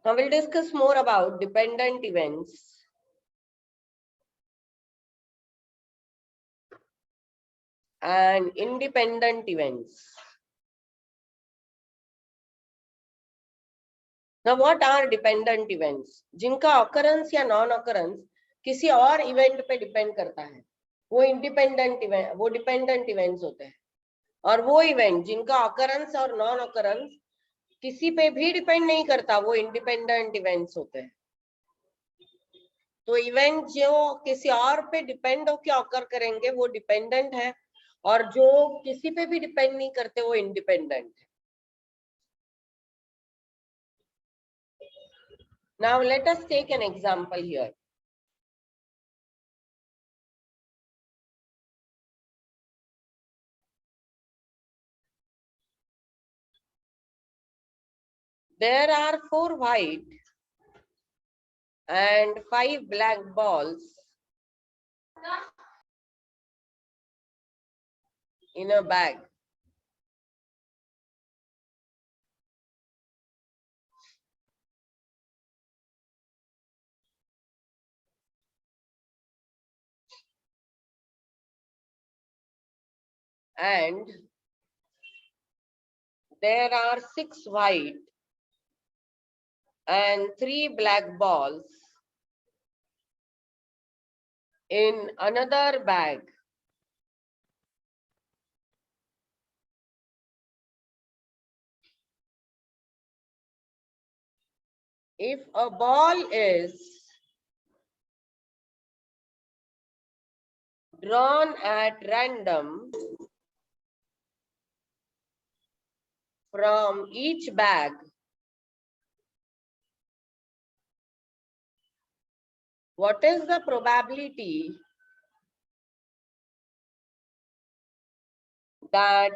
Now we'll discuss more about dependent events. And independent events. Now what are dependent events? जिनका occurrence या non occurrence किसी और event पे depend करता है, वो independent event, वो dependent events होते हैं. और वो event जिनका occurrence और non occurrence किसी पे भी depend नहीं करता, वो independent events होते हैं. तो इवेंट जो किसी और पे डिपेंड होकर ऑकर करेंगे वो डिपेंडेंट है, और जो किसी पे भी डिपेंड नहीं करते वो इंडिपेंडेंट है. Now let us take an example here. There are 4 white and 5 black balls in a bag. And there are 6 white and 3 black balls in another bag. If a ball is drawn at random from each bag, what is the probability that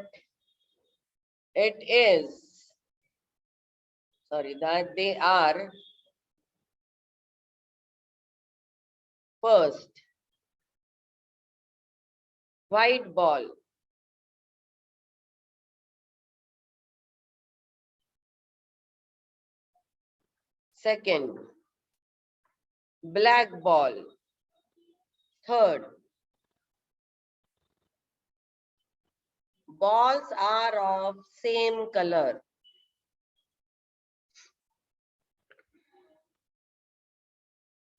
that they are first white ball, second black ball, third balls are of same color,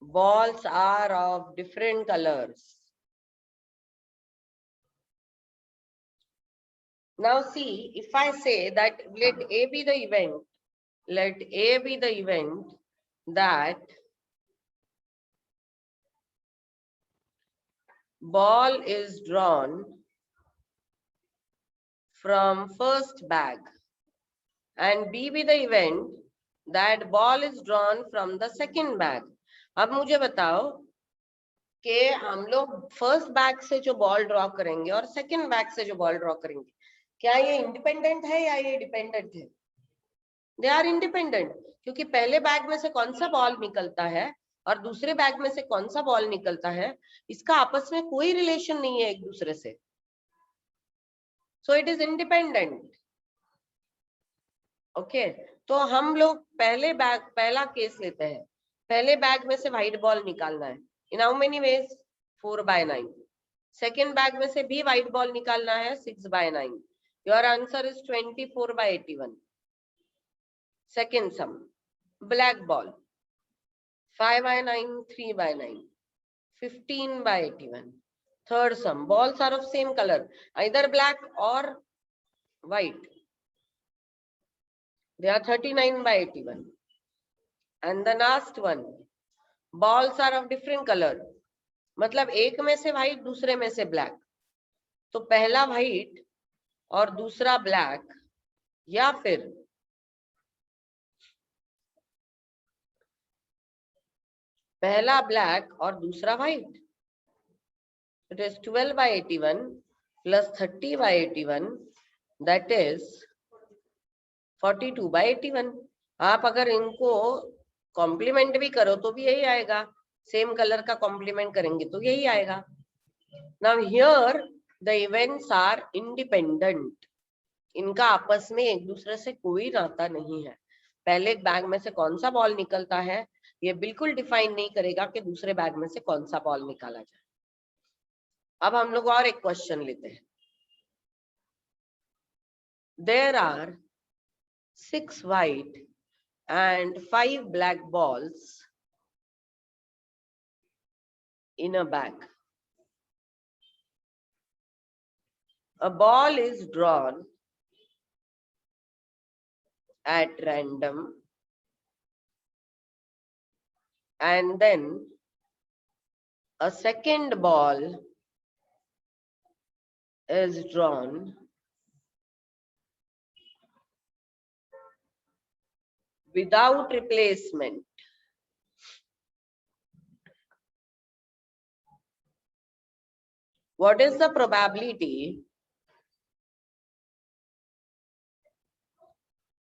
balls are of different colors. Now see, if I say that let A be the event, let A be the event that ball is drawn from first bag, and B be the event that ball is drawn from the second bag. अब मुझे बताओ कि हम लोग first bag से जो ball draw करेंगे और सेकंड बैग से जो बॉल ड्रॉ करेंगे, क्या ये इंडिपेंडेंट है या ये डिपेंडेंट है? दे आर इंडिपेंडेंट, क्योंकि पहले बैग में से कौन सा बॉल निकलता है और दूसरे बैग में से कौन सा बॉल निकलता है, इसका आपस में कोई रिलेशन नहीं है एक दूसरे से. So it is independent. Okay, तो हम लोग पहला केस लेते हैं. पहले बैग में से व्हाइट बॉल निकालना है. In how many ways? 4/9. Second bag में से भी व्हाइट बॉल निकालना है 6/9. Your answer is 24/81. Second sum, black ball 5/9, 3/9, 15/81. Third sum, balls are of same color, either black or white. They are 39/81. And the last one, balls are of different color. मतलब एक में से white, दूसरे में से black. तो पहला white और दूसरा black, या फिर पहला black और दूसरा white. It is 12/81 plus 30/81, that is 42/81. आप अगर इनको कॉम्प्लीमेंट भी करो तो भी यही आएगा. सेम कलर का कॉम्प्लीमेंट करेंगे तो यही आएगा. Now here the events are independent. इनका आपस में एक दूसरे से कोई नाता नहीं है. पहले बैग में से कौन सा बॉल निकलता है ये बिल्कुल डिफाइन नहीं करेगा कि दूसरे बैग में से कौन सा बॉल निकाला जाए। अब हम लोग और एक क्वेश्चन लेते हैं। There are 6 white and 5 black balls in a bag. A ball is drawn at random and then a second ball is drawn without replacement. What is the probability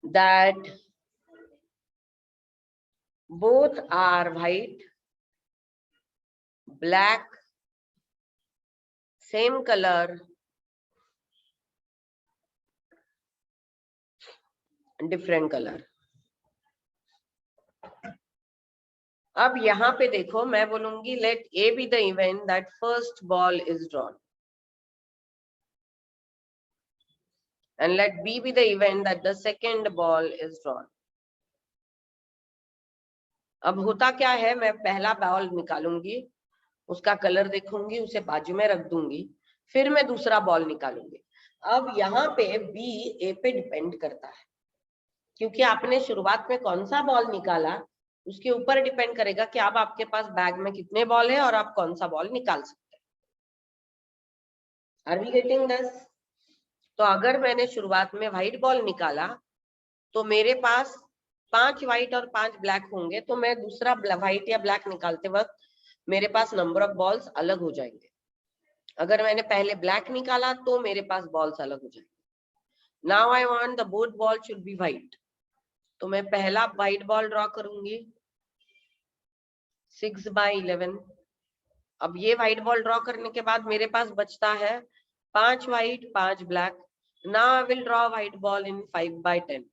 that both are white, black, same color, different color? अब यहाँ पे देखो, मैं बोलूंगी let A be the event that first ball is drawn and let B be the event that the second ball is drawn. अब होता क्या है, मैं पहला बॉल निकालूंगी, उसका कलर देखूंगी, उसे बाजू में रख दूंगी, फिर मैं दूसरा बॉल निकालूंगी। अब यहाँ पे B A पे डिपेंड करता है, क्योंकि आपने शुरुआत में कौन सा बॉल निकाला उसके ऊपर डिपेंड करेगा कि अब आपके पास बैग में कितने बॉल है और आप कौन सा बॉल निकाल सकते हैं। Are we getting this? तो अगर मैंने शुरुआत में व्हाइट बॉल निकाला तो मेरे पास 5 व्हाइट और 5 ब्लैक होंगे, तो मैं दूसरा व्हाइट या ब्लैक निकालते वक्त मेरे पास नंबर ऑफ बॉल्स अलग हो जाएंगे। अगर मैंने पहले ब्लैक निकाला तो मेरे पास बॉल्स अलग हो जाएंगे। Now I want the both ball should be white, तो मैं पहला व्हाइट बॉल ड्रॉ करूंगी 6/11। अब ये व्हाइट बॉल ड्रॉ करने के बाद मेरे पास बचता है 5 white 5 black. Now I will draw white ball in 5/10,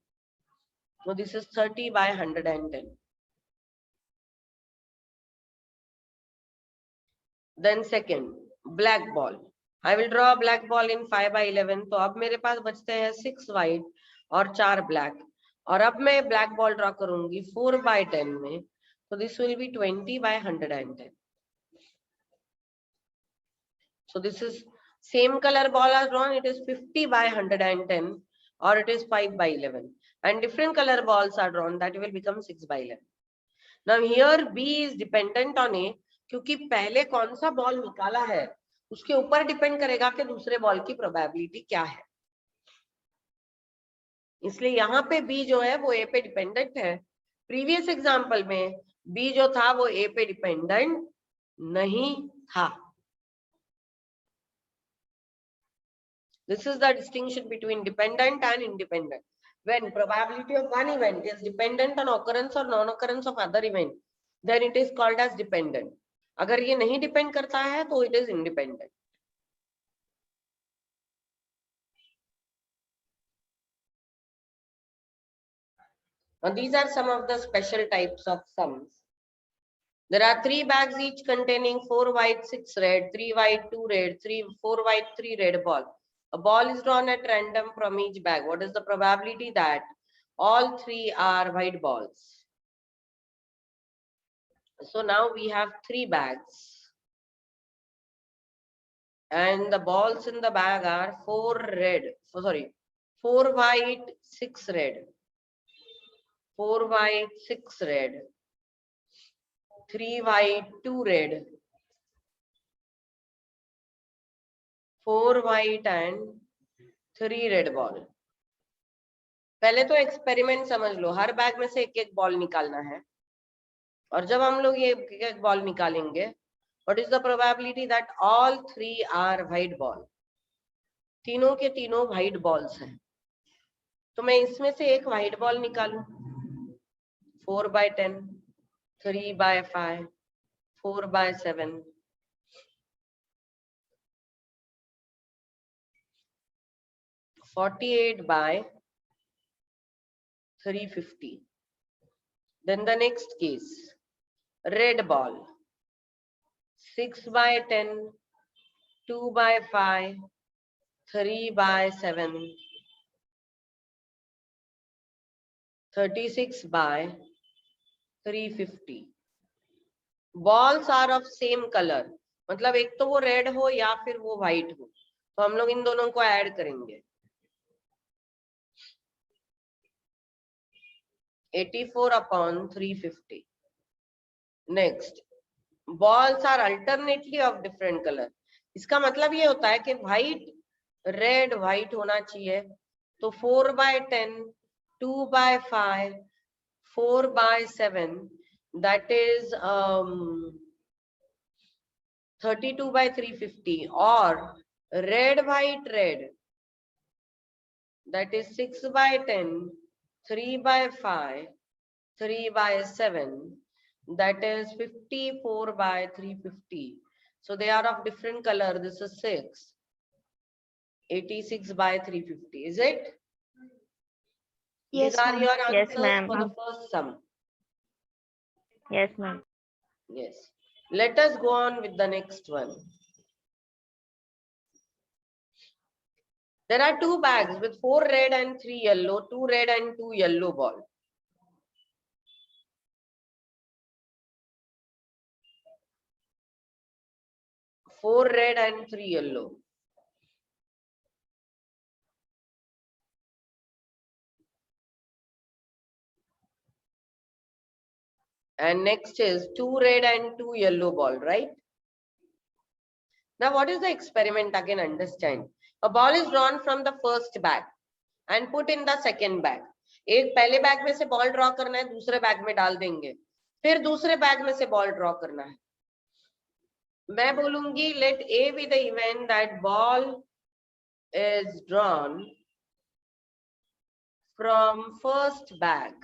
so this is 30/110. Then second black ball, I will draw black ball in 5/11, तो अब मेरे पास बचते हैं 6 व्हाइट और 4 ब्लैक, और अब मैं ब्लैक बॉल ड्रॉ करूंगी 4/10 में, तो this will be 20/110. So this is same color ball are drawn, it is 50/110 or it is 5/11, and different color balls are drawn, that will become 6/11. Now here B is dependent on A, क्योंकि पहले कौन सा ball निकाला है उसके ऊपर depend करेगा कि दूसरे बॉल की प्रोबेबिलिटी क्या है, इसलिए यहाँ पे B जो है वो A पे डिपेंडेंट है। प्रीवियस एग्जाम्पल में B जो था वो A पे डिपेंडेंट नहीं था। This is the distinction between dependent and independent. When probability of one event is dependent on occurrence or non-occurrence of other event, then it is called as dependent. अगर ये नहीं depend करता है तो it is independent. Now these are some of the special types of sums. There are 3 bags each containing 4 white, 6 red, 3 white, 2 red, 4 white, 3 red ball. A ball is drawn at random from each bag. What is the probability that all 3 are white balls? So now we have 3 bags and the balls in the bag are 4 white, 6 red, 4 white, 6 red, 3 white, 2 red, 4 white and 3 red ball. पहले तो experiment समझ लो, हर bag में से एक एक ball निकालना है, और जब हम लोग ये एक एक बॉल निकालेंगे, what is the probability that all 3 are white ball? तीनों के तीनों व्हाइट बॉल्स हैं, तो मैं इसमें से एक व्हाइट बॉल निकालूं 4/10, 3/5, 4/7, 48/350. Then the next case, red ball, 6 by 10, 2 by 5, 3 by 7, 36 by 350. Balls are of same color, मतलब एक तो वो रेड हो या फिर वो व्हाइट हो, तो हम लोग इन दोनों को ऐड करेंगे. 84 upon 350. Next, balls are alternately of different color. इसका मतलब ये होता है कि व्हाइट रेड व्हाइट होना चाहिए. तो 4 by 10, 2 by 5, 4 by 7, that is 32 by 350. or red white red, that is 6 by 10, 3 by 5, 3 by 7, that is 54 by 350. So they are of different color. This is 6. 86 by 350. Is it? Yes, These are ma'am. your Yes, answers ma'am. for the first sum. Yes, ma'am. Yes. Let us go on with the next one. There are 2 bags with 4 red and 3 yellow, 2 red and 2 yellow ball. Four red and 3 yellow. And next is 2 red and 2 yellow ball, right? Now, what is the experiment? Again, understand. A ball is drawn from the first bag and put in the second bag. एक पहले bag में से ball draw करना है, दूसरे bag में डाल देंगे. फिर दूसरे बैग में से बॉल ड्रॉ करना है. मैं बोलूंगी let A be the event that ball is drawn from first bag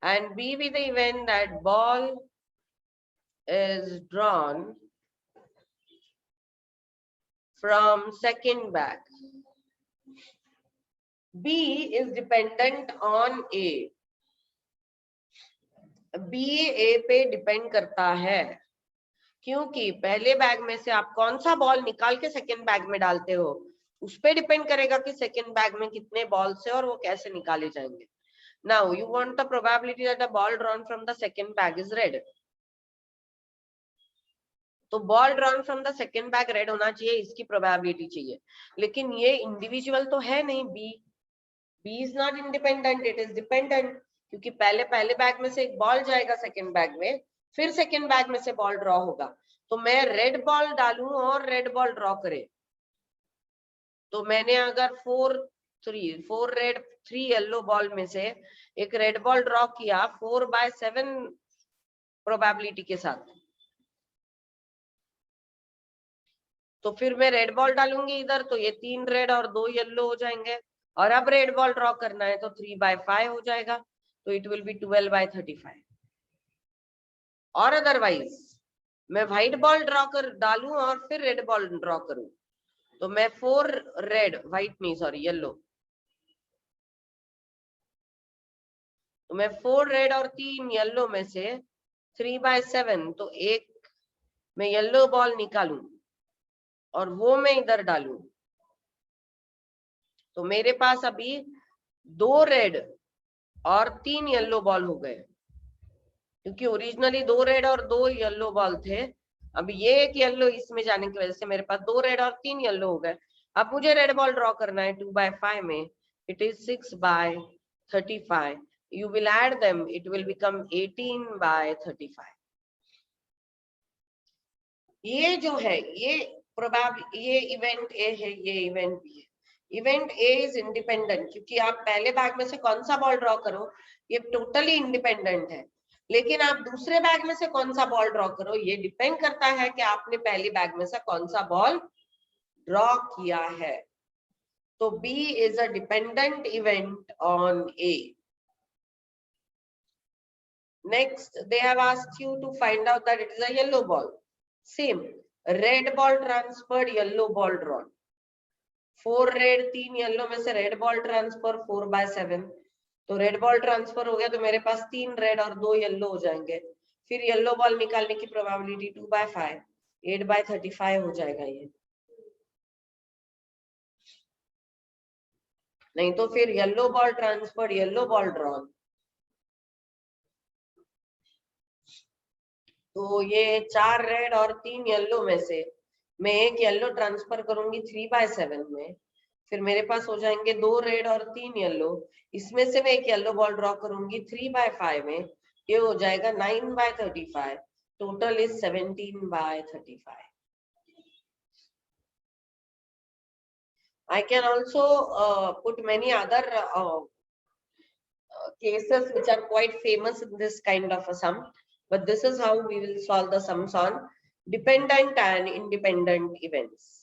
and B be the event that ball is drawn from second bag. B is dependent on A. B A पे depend करता है, क्योंकि पहले bag में से आप कौन सा बॉल निकाल के सेकेंड बैग में डालते हो, उस पे डिपेंड करेगा कि सेकेंड बैग में कितने बॉल्स है और वो कैसे निकाले जाएंगे. Now you want the probability that the ball drawn from the second bag is red. तो ball drawn from the second bag red होना चाहिए, इसकी प्रोबेबिलिटी चाहिए. लेकिन ये इंडिविजुअल तो है नहीं. B is not independent, it is dependent, क्योंकि पहले बैग में से एक बॉल जाएगा सेकेंड बैग में, फिर सेकेंड बैग में से बॉल ड्रॉ होगा. तो मैं रेड बॉल डालूं और रेड बॉल ड्रॉ करे, तो मैंने अगर 4 रेड 3 येलो बॉल में से एक रेड बॉल ड्रॉ किया 4 by 7 प्रोबेबिलिटी के साथ, तो फिर मैं रेड बॉल डालूंगी इधर, तो ये 3 रेड और 2 येलो हो जाएंगे. और अब रेड बॉल ड्रॉ करना है तो 3 by 5 हो जाएगा, तो इट विल बी 12 by 35. और अदरवाइज मैं व्हाइट बॉल ड्रॉ कर डालूं और फिर रेड बॉल ड्रॉ करूं, तो मैं 4 रेड व्हाइट नहीं सॉरी येलो, तो मैं 4 रेड और 3 येलो में से 3 by 7, तो एक मैं येलो बॉल निकालूं और वो मैं इधर डालूं, तो मेरे पास अभी 2 रेड और 3 येलो बॉल हो गए, क्योंकि ओरिजिनली 2 रेड और 2 येलो बॉल थे. अब ये एक येलो इसमें जाने की वजह से मेरे पास 2 रेड और 3 येलो हो गए. अब मुझे रेड बॉल ड्रॉ करना है 2 by 5 में, it is 6 by 35. You will add them, it will become 18 by 35. ये जो है ये ये इवेंट ए है, ये इवेंट बी है. इवेंट ए इज इंडिपेंडेंट, क्योंकि आप पहले बैग में से कौन सा बॉल ड्रॉ करो ये टोटली इंडिपेंडेंट है. लेकिन आप दूसरे बैग में से कौन सा बॉल ड्रॉ करो ये डिपेंड करता है कि आपने पहले बैग में से कौन सा बॉल ड्रॉ किया है. तो B is a dependent event on A. Next, they have asked you to find out that it is a yellow ball. Same, red ball transferred, yellow ball drawn. 4 red 3 yellow में से red ball transfer 4 by 7. तो red ball transfer हो गया तो मेरे पास 3 red और 2 yellow हो जाएंगे। फिर येलो बॉल निकालने की प्रोबेबिलिटी 2/5, 8/35 हो जाएगा ये। नहीं तो फिर yellow ball transfer, yellow ball drawn, तो ये 4 रेड और 3 येलो में से मैं एक येलो ट्रांसफर करूंगी 3/7 में। फिर मेरे पास हो जाएंगे 2 रेड और 3 येलो, इसमें से मैं एक येलो बॉल ड्रॉ करूंगी 3/5 में, ये हो जाएगा 9/35। Total is 17/35। I can also put many other cases which are quite famous in this kind of a sum, but this is how we will solve the sums on dependent and independent events.